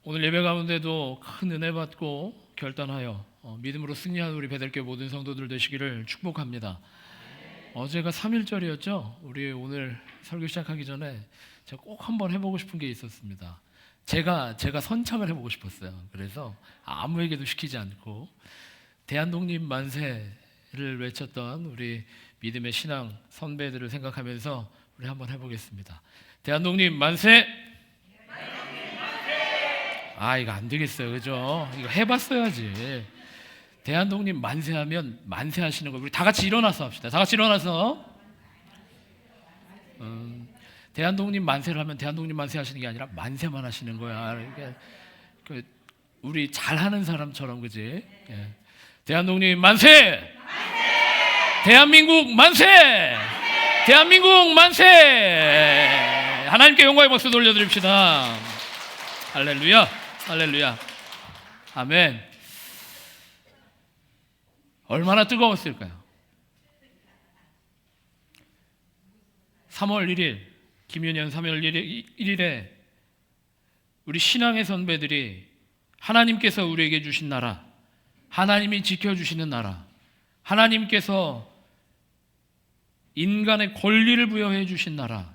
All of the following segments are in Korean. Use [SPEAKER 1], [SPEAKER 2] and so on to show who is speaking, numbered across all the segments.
[SPEAKER 1] 오늘 예배 가운데도 큰 은혜 받고 결단하여 믿음으로 승리하는 우리 베델교회 모든 성도들 되시기를 축복합니다. 어제가 3.1절이었죠. 우리 오늘 설교 시작하기 전에 제가 꼭 한번 해보고 싶은 게 있었습니다. 제가 선창을 해보고 싶었어요. 그래서 아무에게도 시키지 않고 대한독립 만세를 외쳤던 우리 믿음의 신앙 선배들을 생각하면서 우리 한번 해보겠습니다. 대한독립 만세! 이거 안 되겠어요, 그죠? 이거 해봤어야지. 대한독립 만세하면 만세하시는 거 우리 다 같이 일어나서 합시다. 다 같이 일어나서 대한독립 만세를 하면 대한독립 만세 하시는 게 아니라 만세만 하시는 거야. 우리 잘하는 사람처럼, 그지? 예. 대한독립 만세! 대한민국 만세! 대한민국 만세! 하나님께 영광의 박수 돌려드립시다. 할렐루야, 할렐루야, 아멘. 얼마나 뜨거웠을까요? 3월 1일, 김윤현 3월 1일에 우리 신앙의 선배들이 하나님께서 우리에게 주신 나라, 하나님이 지켜주시는 나라, 하나님께서 인간의 권리를 부여해 주신 나라,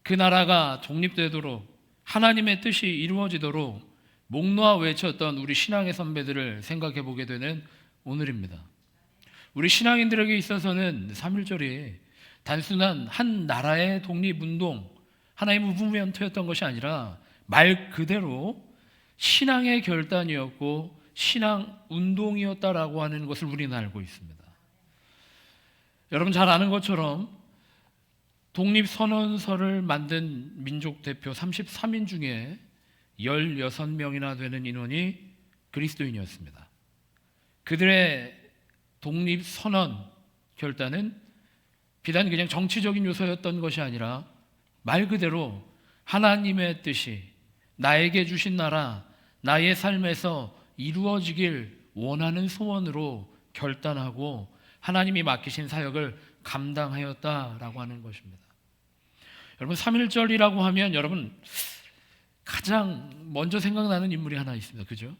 [SPEAKER 1] 그 나라가 독립되도록 하나님의 뜻이 이루어지도록 목 놓아 외쳤던 우리 신앙의 선배들을 생각해 보게 되는 오늘입니다. 우리 신앙인들에게 있어서는 3.1절이 단순한 한 나라의 독립운동, 하나의 무브먼트였던 것이 아니라 말 그대로 신앙의 결단이었고 신앙운동이었다라고 하는 것을 우리는 알고 있습니다. 여러분 잘 아는 것처럼 독립선언서를 만든 민족 대표 33인 중에 16명이나 되는 인원이 그리스도인이었습니다. 그들의 독립선언 결단은 비단 그냥 정치적인 요소였던 것이 아니라 말 그대로 하나님의 뜻이 나에게 주신 나라, 나의 삶에서 이루어지길 원하는 소원으로 결단하고 하나님이 맡기신 사역을 감당하였다라고 하는 것입니다. 여러분 3.1절이라고 하면 여러분 가장 먼저 생각나는 인물이 하나 있습니다. 그죠?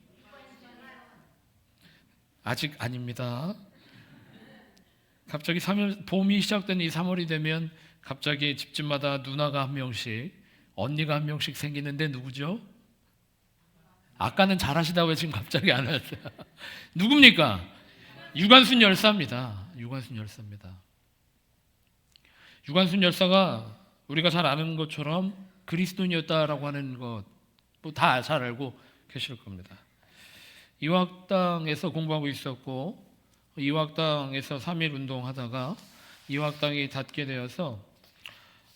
[SPEAKER 1] 아직 아닙니다. 갑자기 봄이 시작된 이 3월이 되면 갑자기 집집마다 누나가 한 명씩, 언니가 한 명씩 생기는데 누구죠? 아까는 잘하시다고 왜 지금 갑자기 안 하세요? 누굽니까? 유관순 열사입니다. 유관순 열사입니다. 유관순 열사가 우리가 잘 아는 것처럼 그리스도인이었다라고 하는 것 다 잘 알고 계실 겁니다. 이화학당에서 공부하고 있었고 이화학당에서 3.1 운동하다가 이화학당이 닫게 되어서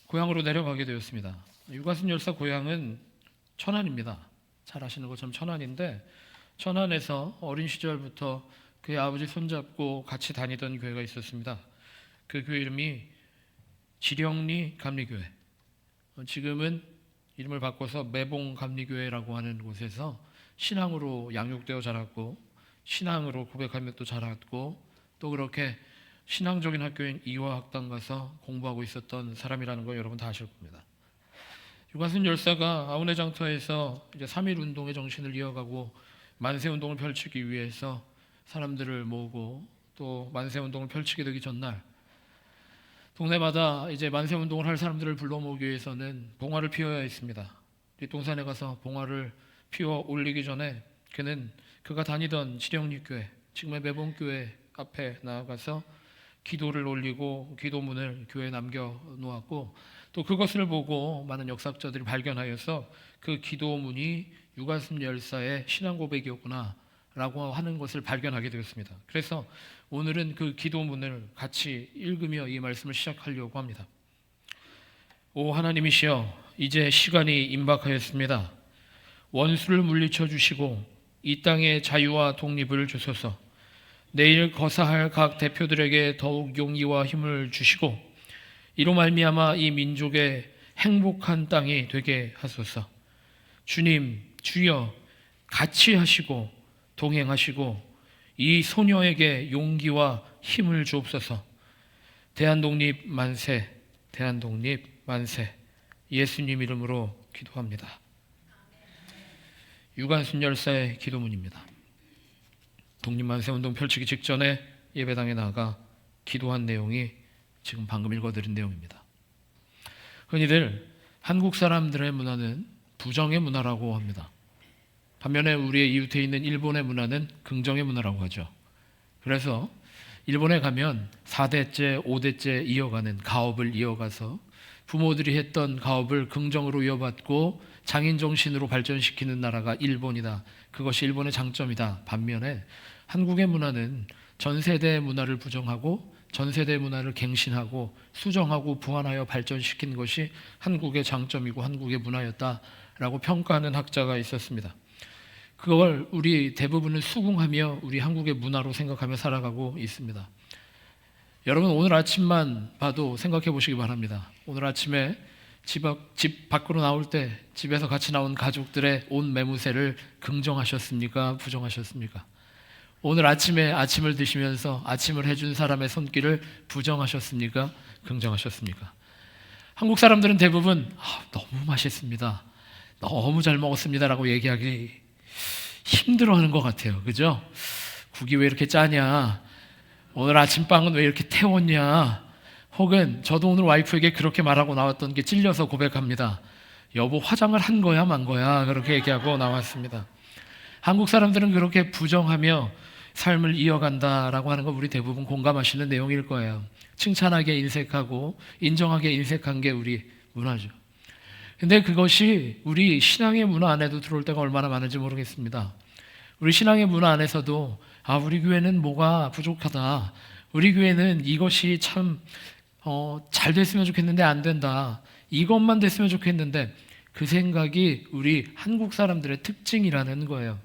[SPEAKER 1] 고향으로 내려가게 되었습니다. 유관순 열사 고향은 천안입니다. 잘 아시는 것처럼 천안인데 천안에서 어린 시절부터 그의 아버지 손잡고 같이 다니던 교회가 있었습니다. 그 교회 이름이 지령리 감리교회, 지금은 이름을 바꿔서 매봉 감리교회라고 하는 곳에서 신앙으로 양육되어 자랐고 신앙으로 고백하며 또 자랐고 또 그렇게 신앙적인 학교인 이화학당 가서 공부하고 있었던 사람이라는 거 여러분 다 아실 겁니다. 유관순 열사가 아우네 장터에서 이제 3.1 운동의 정신을 이어가고 만세 운동을 펼치기 위해서 사람들을 모으고 또 만세 운동을 펼치게 되기 전날 동네마다 이제 만세 운동을 할 사람들을 불러 모으기 위해서는 봉화를 피워야 했습니다. 뒷동산에 가서 봉화를 피워 올리기 전에 그는 그가 다니던 지령리교회, 지금의 매봉교회 앞에 나아가서 기도를 올리고 기도문을 교회에 남겨 놓았고 또 그것을 보고 많은 역사학자들이 발견하여서 그 기도문이 유관순 열사의 신앙 고백이었구나 라고 하는 것을 발견하게 되었습니다. 그래서 오늘은 그 기도문을 같이 읽으며 이 말씀을 시작하려고 합니다. 오 하나님이시여, 이제 시간이 임박하였습니다. 원수를 물리쳐 주시고 이 땅의 자유와 독립을 주소서. 내일 거사할 각 대표들에게 더욱 용기와 힘을 주시고 이로 말미암아 이 민족의 행복한 땅이 되게 하소서. 주님, 주여 같이 하시고 동행하시고 이 소녀에게 용기와 힘을 주옵소서. 대한독립 만세, 대한독립 만세. 예수님 이름으로 기도합니다. 유관순 열사의 기도문입니다. 독립만세운동 펼치기 직전에 예배당에 나가 기도한 내용이 지금 방금 읽어드린 내용입니다. 흔히들 한국 사람들의 문화는 부정의 문화라고 합니다. 반면에 우리의 이웃에 있는 일본의 문화는 긍정의 문화라고 하죠. 그래서 일본에 가면 4대째, 5대째 이어가는 가업을 이어가서 부모들이 했던 가업을 긍정으로 이어받고 장인정신으로 발전시키는 나라가 일본이다. 그것이 일본의 장점이다. 반면에 한국의 문화는 전 세대의 문화를 부정하고 전 세대의 문화를 갱신하고 수정하고 보완하여 발전시킨 것이 한국의 장점이고 한국의 문화였다라고 평가하는 학자가 있었습니다. 그걸 우리 대부분은 수긍하며 우리 한국의 문화로 생각하며 살아가고 있습니다. 여러분 오늘 아침만 봐도 생각해 보시기 바랍니다. 오늘 아침에 집 밖으로 나올 때 집에서 같이 나온 가족들의 옷 매무새를 긍정하셨습니까? 부정하셨습니까? 오늘 아침에 아침을 드시면서 아침을 해준 사람의 손길을 부정하셨습니까? 긍정하셨습니까? 한국 사람들은 대부분 너무 맛있습니다, 너무 잘 먹었습니다 라고 얘기하기 힘들어하는 것 같아요. 그죠? 국이 왜 이렇게 짜냐, 오늘 아침빵은 왜 이렇게 태웠냐, 혹은 저도 오늘 와이프에게 그렇게 말하고 나왔던 게 찔려서 고백합니다. 여보 화장을 한 거야 만 거야, 그렇게 얘기하고 나왔습니다. 한국 사람들은 그렇게 부정하며 삶을 이어간다라고 하는 거 우리 대부분 공감하시는 내용일 거예요. 칭찬하게 인색하고 인정하게 인색한 게 우리 문화죠. 근데 그것이 우리 신앙의 문화 안에도 들어올 때가 얼마나 많은지 모르겠습니다. 우리 신앙의 문화 안에서도 우리 교회는 뭐가 부족하다, 우리 교회는 이것이 참 잘 됐으면 좋겠는데 안 된다, 이것만 됐으면 좋겠는데, 그 생각이 우리 한국 사람들의 특징이라는 거예요.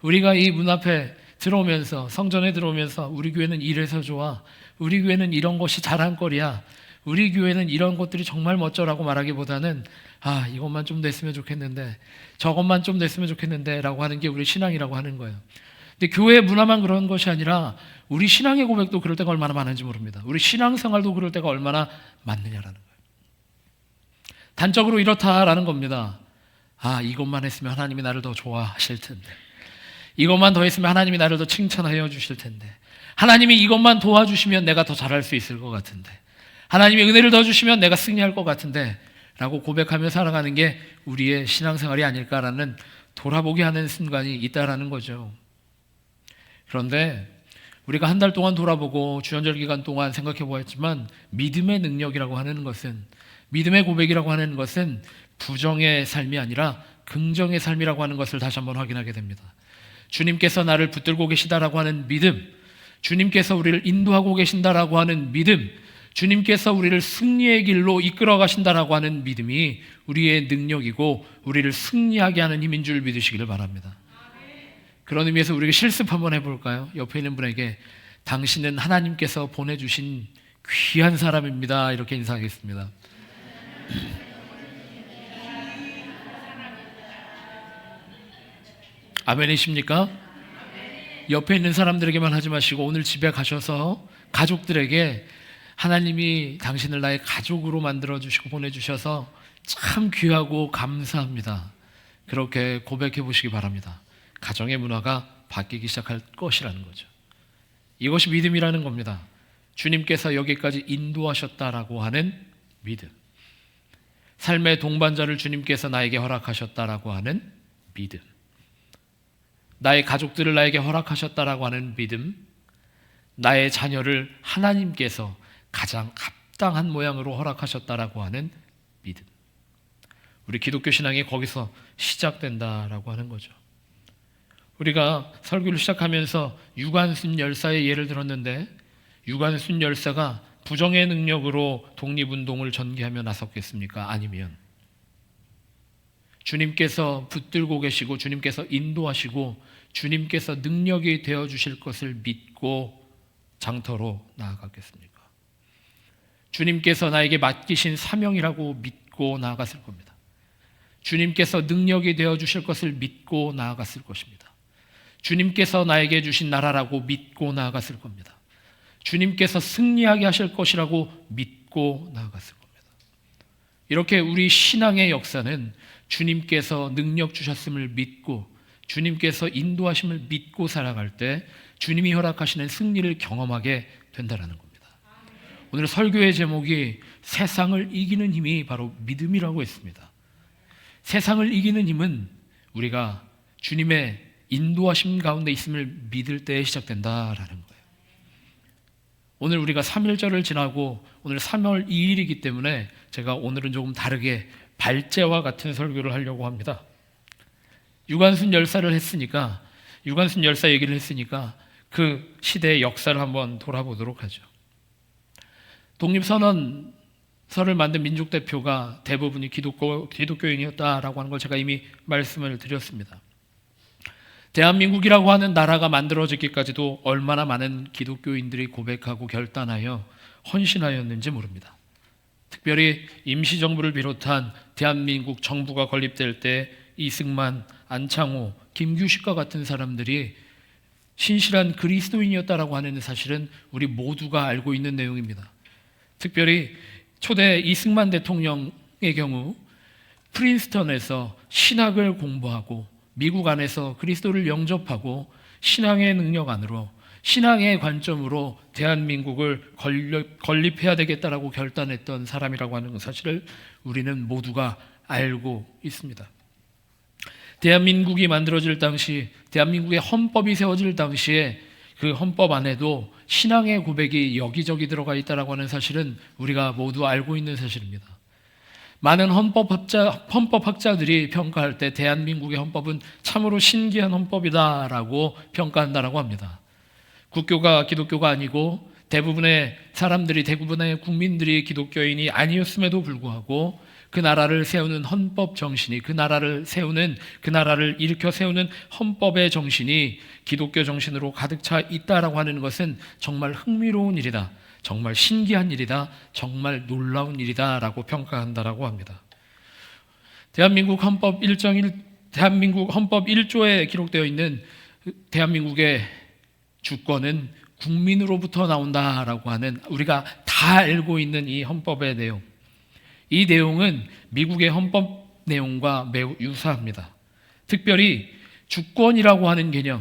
[SPEAKER 1] 우리가 이 문 앞에 들어오면서, 성전에 들어오면서 우리 교회는 이래서 좋아, 우리 교회는 이런 것이 자랑거리야, 우리 교회는 이런 것들이 정말 멋져라고 말하기보다는 이것만 좀 됐으면 좋겠는데, 저것만 좀 됐으면 좋겠는데 라고 하는 게 우리 신앙이라고 하는 거예요. 근데 교회 문화만 그런 것이 아니라 우리 신앙의 고백도 그럴 때가 얼마나 많은지 모릅니다. 우리 신앙생활도 그럴 때가 얼마나 많느냐라는 거예요. 단적으로 이렇다라는 겁니다. 이것만 했으면 하나님이 나를 더 좋아하실 텐데, 이것만 더 했으면 하나님이 나를 더 칭찬하여 주실 텐데, 하나님이 이것만 도와주시면 내가 더 잘할 수 있을 것 같은데, 하나님이 은혜를 더 주시면 내가 승리할 것 같은데 라고 고백하며 살아가는 게 우리의 신앙생활이 아닐까라는 돌아보게 하는 순간이 있다라는 거죠. 그런데 우리가 한 달 동안 돌아보고 주연절 기간 동안 생각해 보았지만, 믿음의 능력이라고 하는 것은, 믿음의 고백이라고 하는 것은 부정의 삶이 아니라 긍정의 삶이라고 하는 것을 다시 한번 확인하게 됩니다. 주님께서 나를 붙들고 계시다라고 하는 믿음, 주님께서 우리를 인도하고 계신다라고 하는 믿음, 주님께서 우리를 승리의 길로 이끌어 가신다라고 하는 믿음이 우리의 능력이고 우리를 승리하게 하는 힘인 줄 믿으시기를 바랍니다. 그런 의미에서 우리가 실습 한번 해볼까요? 옆에 있는 분에게 당신은 하나님께서 보내주신 귀한 사람입니다, 이렇게 인사하겠습니다. 아멘이십니까? 옆에 있는 사람들에게만 하지 마시고 오늘 집에 가셔서 가족들에게 하나님이 당신을 나의 가족으로 만들어주시고 보내주셔서 참 귀하고 감사합니다, 그렇게 고백해 보시기 바랍니다. 가정의 문화가 바뀌기 시작할 것이라는 거죠. 이것이 믿음이라는 겁니다. 주님께서 여기까지 인도하셨다라고 하는 믿음, 삶의 동반자를 주님께서 나에게 허락하셨다라고 하는 믿음, 나의 가족들을 나에게 허락하셨다라고 하는 믿음, 나의 자녀를 하나님께서 가장 합당한 모양으로 허락하셨다라고 하는 믿음. 우리 기독교 신앙이 거기서 시작된다라고 하는 거죠. 우리가 설교를 시작하면서 유관순 열사의 예를 들었는데, 유관순 열사가 부정의 능력으로 독립운동을 전개하며 나섰겠습니까? 아니면 주님께서 붙들고 계시고 주님께서 인도하시고 주님께서 능력이 되어주실 것을 믿고 장터로 나아갔겠습니까? 주님께서 나에게 맡기신 사명이라고 믿고 나아갔을 겁니다. 주님께서 능력이 되어주실 것을 믿고 나아갔을 것입니다. 주님께서 나에게 주신 나라라고 믿고 나아갔을 겁니다. 주님께서 승리하게 하실 것이라고 믿고 나아갔을 겁니다. 이렇게 우리 신앙의 역사는 주님께서 능력 주셨음을 믿고 주님께서 인도하심을 믿고 살아갈 때 주님이 허락하시는 승리를 경험하게 된다는 겁니다. 오늘 설교의 제목이 세상을 이기는 힘이 바로 믿음이라고 했습니다. 세상을 이기는 힘은 우리가 주님의 인도하심 가운데 있음을 믿을 때에 시작된다라는 거예요. 오늘 우리가 3일절을 지나고 오늘 3월 2일이기 때문에 제가 오늘은 조금 다르게 발제와 같은 설교를 하려고 합니다. 유관순 열사를 했으니까, 유관순 열사 얘기를 했으니까 그 시대의 역사를 한번 돌아보도록 하죠. 독립선언서를 만든 민족대표가 대부분이 기독교인이었다라고 하는 걸 제가 이미 말씀을 드렸습니다. 대한민국이라고 하는 나라가 만들어지기까지도 얼마나 많은 기독교인들이 고백하고 결단하여 헌신하였는지 모릅니다. 특별히 임시정부를 비롯한 대한민국 정부가 건립될 때 이승만, 안창호, 김규식과 같은 사람들이 신실한 그리스도인이었다라고 하는 사실은 우리 모두가 알고 있는 내용입니다. 특별히 초대 이승만 대통령의 경우 프린스턴에서 신학을 공부하고 미국 안에서 그리스도를 영접하고 신앙의 능력 안으로, 신앙의 관점으로 대한민국을 건립해야 되겠다라고 결단했던 사람이라고 하는 사실을 우리는 모두가 알고 있습니다. 대한민국이 만들어질 당시, 대한민국의 헌법이 세워질 당시에 그 헌법 안에도 신앙의 고백이 여기저기 들어가 있다라고 하는 사실은 우리가 모두 알고 있는 사실입니다. 많은 헌법학자들이 평가할 때 대한민국의 헌법은 참으로 신기한 헌법이다라고 평가한다라고 합니다. 국교가 기독교가 아니고 대부분의 국민들이 기독교인이 아니었음에도 불구하고 그 나라를 세우는 헌법 정신이, 그 나라를 일으켜 세우는 헌법의 정신이 기독교 정신으로 가득 차 있다라고 하는 것은 정말 흥미로운 일이다, 정말 신기한 일이다, 정말 놀라운 일이다라고 평가한다라고 합니다. 대한민국 헌법 1조에 기록되어 있는 대한민국의 주권은 국민으로부터 나온다라고 하는, 우리가 다 알고 있는 이 헌법의 내용, 이 내용은 미국의 헌법 내용과 매우 유사합니다. 특별히 주권이라고 하는 개념이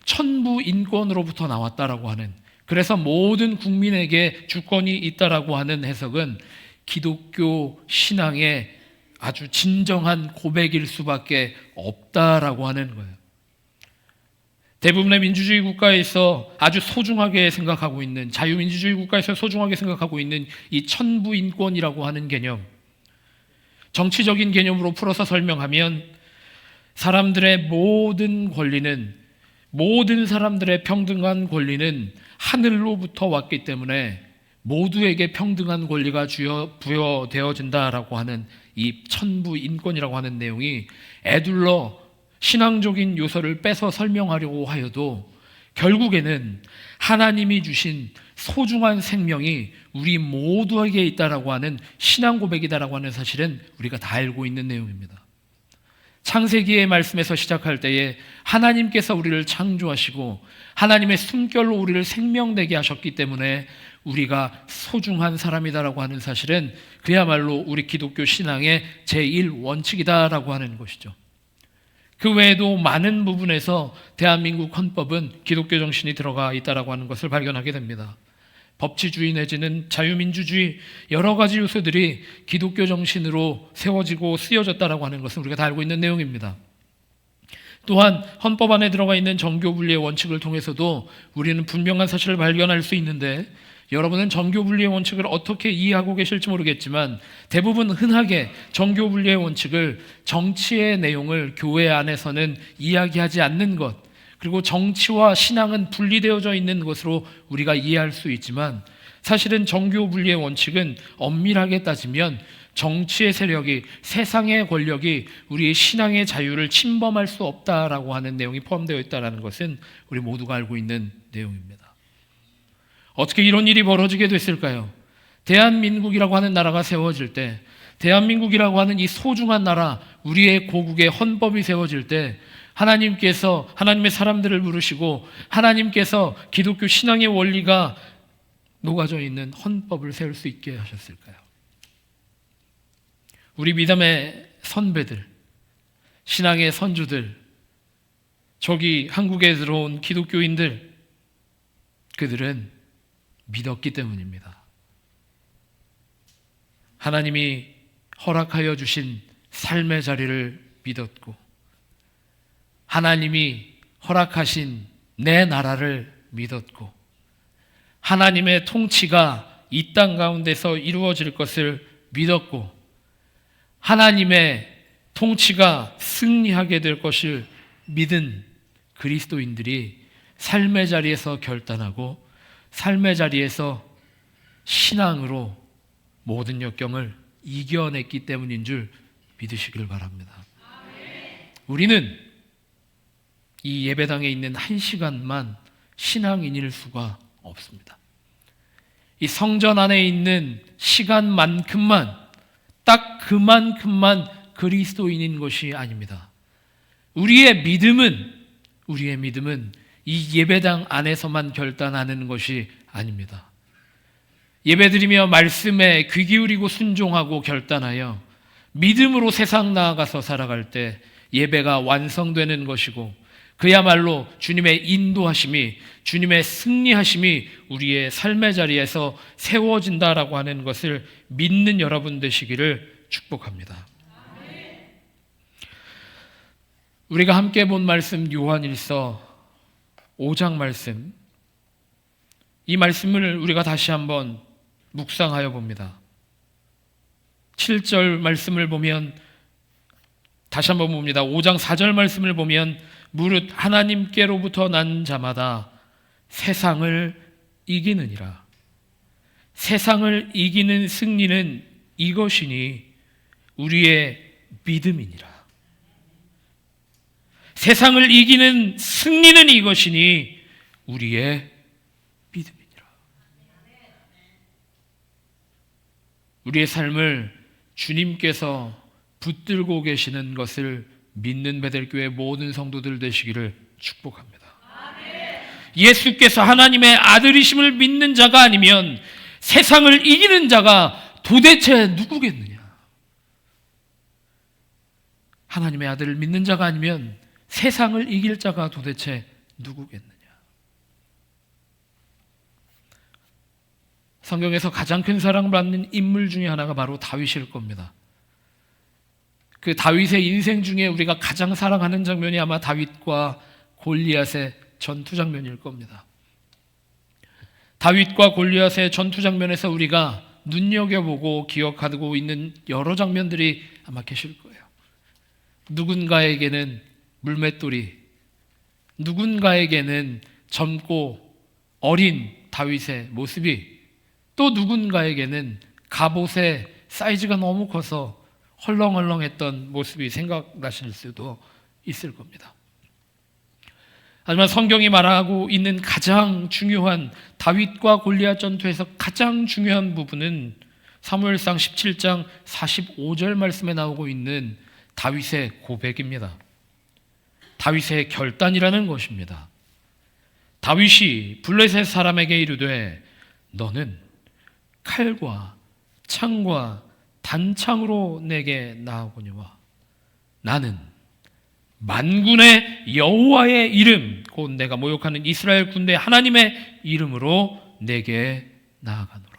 [SPEAKER 1] 천부 인권으로부터 나왔다라고 하는, 그래서 모든 국민에게 주권이 있다라고 하는 해석은 기독교 신앙의 아주 진정한 고백일 수밖에 없다라고 하는 거예요. 대부분의 민주주의 국가에서 아주 소중하게 생각하고 있는, 자유민주주의 국가에서 소중하게 생각하고 있는 이 천부인권이라고 하는 개념, 정치적인 개념으로 풀어서 설명하면 사람들의 모든 사람들의 평등한 권리는 하늘로부터 왔기 때문에 모두에게 평등한 권리가 부여되어진다라고 하는 이 천부인권이라고 하는 내용이 애둘러 신앙적인 요소를 빼서 설명하려고 하여도 결국에는 하나님이 주신 소중한 생명이 우리 모두에게 있다라고 하는 신앙 고백이다라고 하는 사실은 우리가 다 알고 있는 내용입니다. 창세기의 말씀에서 시작할 때에 하나님께서 우리를 창조하시고 하나님의 숨결로 우리를 생명되게 하셨기 때문에 우리가 소중한 사람이다라고 하는 사실은 그야말로 우리 기독교 신앙의 제1원칙이다라고 하는 것이죠. 그 외에도 많은 부분에서 대한민국 헌법은 기독교 정신이 들어가 있다라고 하는 것을 발견하게 됩니다. 법치주의 내지는 자유민주주의, 여러 가지 요소들이 기독교 정신으로 세워지고 쓰여졌다라고 하는 것은 우리가 다 알고 있는 내용입니다. 또한 헌법 안에 들어가 있는 정교분리의 원칙을 통해서도 우리는 분명한 사실을 발견할 수 있는데, 여러분은 정교분리의 원칙을 어떻게 이해하고 계실지 모르겠지만 대부분 흔하게 정교분리의 원칙을 정치의 내용을 교회 안에서는 이야기하지 않는 것, 그리고 정치와 신앙은 분리되어져 있는 것으로 우리가 이해할 수 있지만, 사실은 정교분리의 원칙은 엄밀하게 따지면 정치의 세력이, 세상의 권력이 우리의 신앙의 자유를 침범할 수 없다라고 하는 내용이 포함되어 있다는 것은 우리 모두가 알고 있는 내용입니다. 어떻게 이런 일이 벌어지게 됐을까요? 대한민국이라고 하는 나라가 세워질 때, 대한민국이라고 하는 이 소중한 나라, 우리의 고국의 헌법이 세워질 때 하나님께서 하나님의 사람들을 부르시고 하나님께서 기독교 신앙의 원리가 녹아져 있는 헌법을 세울 수 있게 하셨을까요? 우리 믿음의 선배들, 신앙의 선조들, 저기 한국에 들어온 기독교인들, 그들은 믿었기 때문입니다. 하나님이 허락하여 주신 삶의 자리를 믿었고, 하나님이 허락하신 내 나라를 믿었고, 하나님의 통치가 이 땅 가운데서 이루어질 것을 믿었고, 하나님의 통치가 승리하게 될 것을 믿은 그리스도인들이 삶의 자리에서 결단하고 삶의 자리에서 신앙으로 모든 역경을 이겨냈기 때문인 줄 믿으시길 바랍니다. 우리는 이 예배당에 있는 한 시간만 신앙인일 수가 없습니다. 이 성전 안에 있는 시간만큼만, 딱 그만큼만 그리스도인인 것이 아닙니다. 우리의 믿음은 이 예배당 안에서만 결단하는 것이 아닙니다. 예배드리며 말씀에 귀 기울이고 순종하고 결단하여 믿음으로 세상 나아가서 살아갈 때 예배가 완성되는 것이고, 그야말로 주님의 인도하심이, 주님의 승리하심이 우리의 삶의 자리에서 세워진다라고 하는 것을 믿는 여러분 되시기를 축복합니다. 우리가 함께 본 말씀 요한일서 5장 말씀, 이 말씀을 우리가 다시 한번 묵상하여 봅니다. 7절 말씀을 보면, 다시 한번 봅니다. 5장 4절 말씀을 보면, 무릇 하나님께로부터 난 자마다 세상을 이기느니라. 세상을 이기는 승리는 이것이니 우리의 믿음이니라. 세상을 이기는 승리는 이것이니 우리의 믿음이니라. 우리의 삶을 주님께서 붙들고 계시는 것을 믿는 베델교회 모든 성도들 되시기를 축복합니다. 예수께서 하나님의 아들이심을 믿는 자가 아니면 세상을 이기는 자가 도대체 누구겠느냐? 하나님의 아들을 믿는 자가 아니면 세상을 이길 자가 도대체 누구겠느냐? 성경에서 가장 큰 사랑을 받는 인물 중에 하나가 바로 다윗일 겁니다. 그 다윗의 인생 중에 우리가 가장 사랑하는 장면이 아마 다윗과 골리앗의 전투 장면일 겁니다. 다윗과 골리앗의 전투 장면에서 우리가 눈여겨보고 기억하고 있는 여러 장면들이 아마 계실 거예요. 누군가에게는 물맷돌이, 누군가에게는 젊고 어린 다윗의 모습이, 또 누군가에게는 갑옷의 사이즈가 너무 커서 헐렁헐렁했던 모습이 생각나실 수도 있을 겁니다. 하지만 성경이 말하고 있는 가장 중요한 다윗과 골리앗 전투에서 가장 중요한 부분은 사무엘상 17장 45절 말씀에 나오고 있는 다윗의 고백입니다. 다윗의 결단이라는 것입니다. 다윗이 블레셋 사람에게 이르되 너는 칼과 창과 단창으로 내게 나아오거니와 나는 만군의 여호와의 이름, 곧 내가 모욕하는 이스라엘 군대 하나님의 이름으로 내게 나아가노라.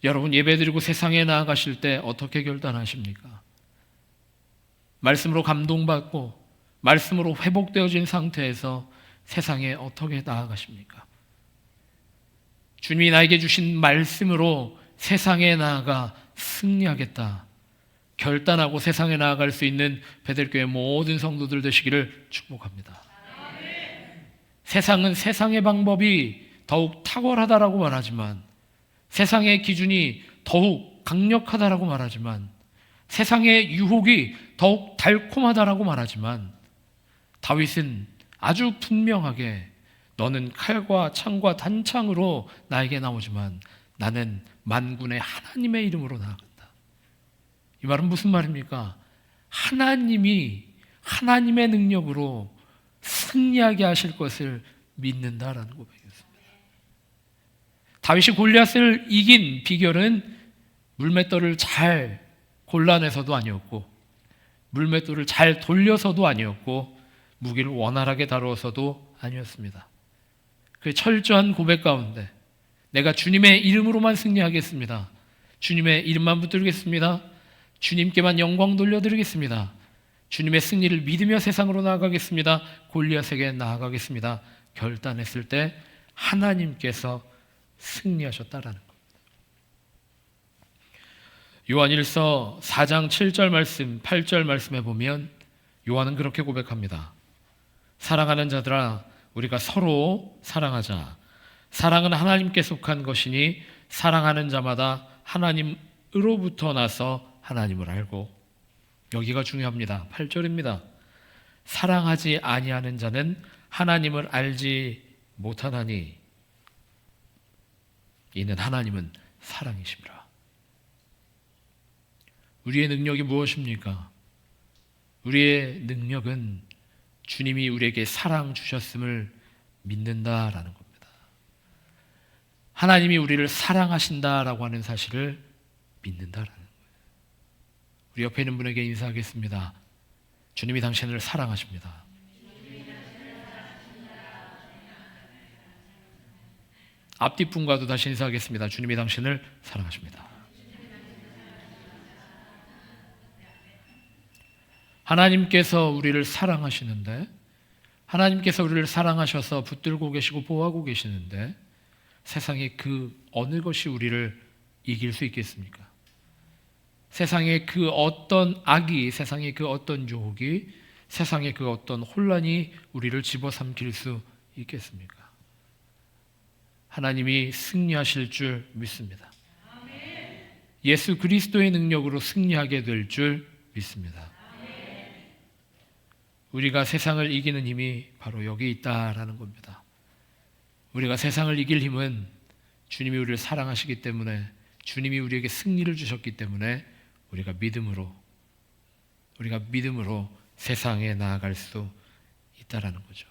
[SPEAKER 1] 여러분, 예배드리고 세상에 나아가실 때 어떻게 결단하십니까? 말씀으로 감동받고 말씀으로 회복되어진 상태에서 세상에 어떻게 나아가십니까? 주님이 나에게 주신 말씀으로 세상에 나아가 승리하겠다 결단하고 세상에 나아갈 수 있는 베델교회 모든 성도들 되시기를 축복합니다. 세상은 세상의 방법이 더욱 탁월하다라고 말하지만, 세상의 기준이 더욱 강력하다라고 말하지만, 세상의 유혹이 더욱 달콤하다라고 말하지만, 다윗은 아주 분명하게 너는 칼과 창과 단창으로 나에게 나오지만 나는 만군의 하나님의 이름으로 나아간다. 이 말은 무슨 말입니까? 하나님이 하나님의 능력으로 승리하게 하실 것을 믿는다라는 고백이었습니다. 다윗이 골리앗을 이긴 비결은 물맷돌을 잘 골라내서도 아니었고, 물맷돌을 잘 돌려서도 아니었고 무기를 원활하게 다루어서도 아니었습니다. 그 철저한 고백 가운데 내가 주님의 이름으로만 승리하겠습니다. 주님의 이름만 붙들겠습니다. 주님께만 영광 돌려드리겠습니다. 주님의 승리를 믿으며 세상으로 나아가겠습니다. 골리앗에게 나아가겠습니다. 결단했을 때 하나님께서 승리하셨다라는 겁니다. 요한일서 4장 7절 말씀, 8절 말씀에 보면 요한은 그렇게 고백합니다. 사랑하는 자들아, 우리가 서로 사랑하자. 사랑은 하나님께 속한 것이니 사랑하는 자마다 하나님으로부터 나서 하나님을 알고. 여기가 중요합니다. 8절입니다. 사랑하지 아니하는 자는 하나님을 알지 못하나니 이는 하나님은 사랑이십니다. 우리의 능력이 무엇입니까? 우리의 능력은 주님이 우리에게 사랑 주셨음을 믿는다라는 겁니다. 하나님이 우리를 사랑하신다라고 하는 사실을 믿는다라는 거예요. 우리 옆에 있는 분에게 인사하겠습니다. 주님이 당신을 사랑하십니다. 앞뒤 분과도 다시 인사하겠습니다. 주님이 당신을 사랑하십니다. 하나님께서 우리를 사랑하시는데, 하나님께서 우리를 사랑하셔서 붙들고 계시고 보호하고 계시는데 세상에 그 어느 것이 우리를 이길 수 있겠습니까? 세상에 그 어떤 악이, 세상에 그 어떤 유혹이, 세상에 그 어떤 혼란이 우리를 집어삼킬 수 있겠습니까? 하나님이 승리하실 줄 믿습니다. 예수 그리스도의 능력으로 승리하게 될 줄 믿습니다. 우리가 세상을 이기는 힘이 바로 여기 있다라는 겁니다. 우리가 세상을 이길 힘은 주님이 우리를 사랑하시기 때문에, 주님이 우리에게 승리를 주셨기 때문에 우리가 믿음으로 세상에 나아갈 수 있다라는 거죠.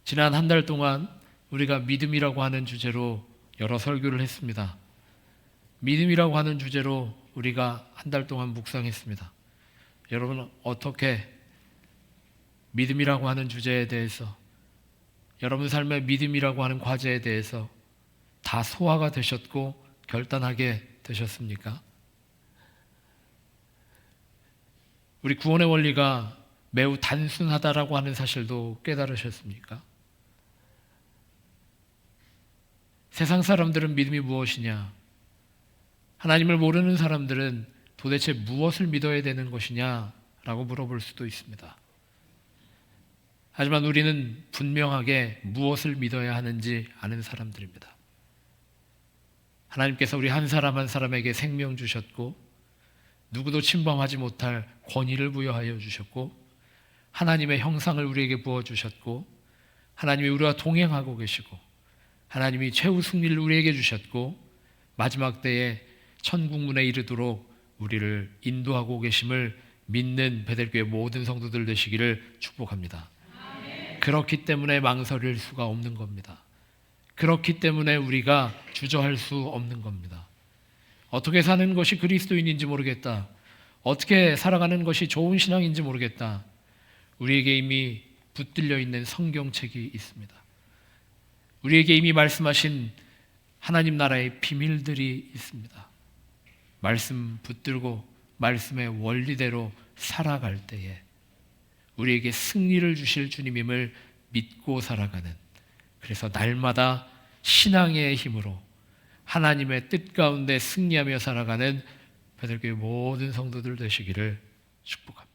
[SPEAKER 1] 지난 한 달 동안 우리가 믿음이라고 하는 주제로 여러 설교를 했습니다. 믿음이라고 하는 주제로 우리가 한 달 동안 묵상했습니다. 여러분, 어떻게 믿음이라고 하는 주제에 대해서, 여러분 삶의 믿음이라고 하는 과제에 대해서 다 소화가 되셨고 결단하게 되셨습니까? 우리 구원의 원리가 매우 단순하다라고 하는 사실도 깨달으셨습니까? 세상 사람들은 믿음이 무엇이냐? 하나님을 모르는 사람들은 도대체 무엇을 믿어야 되는 것이냐라고 물어볼 수도 있습니다. 하지만 우리는 분명하게 무엇을 믿어야 하는지 아는 사람들입니다. 하나님께서 우리 한 사람 한 사람에게 생명 주셨고, 누구도 침범하지 못할 권위를 부여하여 주셨고, 하나님의 형상을 우리에게 부어주셨고, 하나님이 우리와 동행하고 계시고, 하나님이 최후 승리를 우리에게 주셨고, 마지막 때에 천국문에 이르도록 우리를 인도하고 계심을 믿는 베델교회 모든 성도들 되시기를 축복합니다. 그렇기 때문에 망설일 수가 없는 겁니다. 그렇기 때문에 우리가 주저할 수 없는 겁니다. 어떻게 사는 것이 그리스도인인지 모르겠다. 어떻게 살아가는 것이 좋은 신앙인지 모르겠다. 우리에게 이미 붙들려 있는 성경책이 있습니다. 우리에게 이미 말씀하신 하나님 나라의 비밀들이 있습니다. 말씀 붙들고 말씀의 원리대로 살아갈 때에 우리에게 승리를 주실 주님임을 믿고 살아가는, 그래서 날마다 신앙의 힘으로 하나님의 뜻 가운데 승리하며 살아가는 베델교회 모든 성도들 되시기를 축복합니다.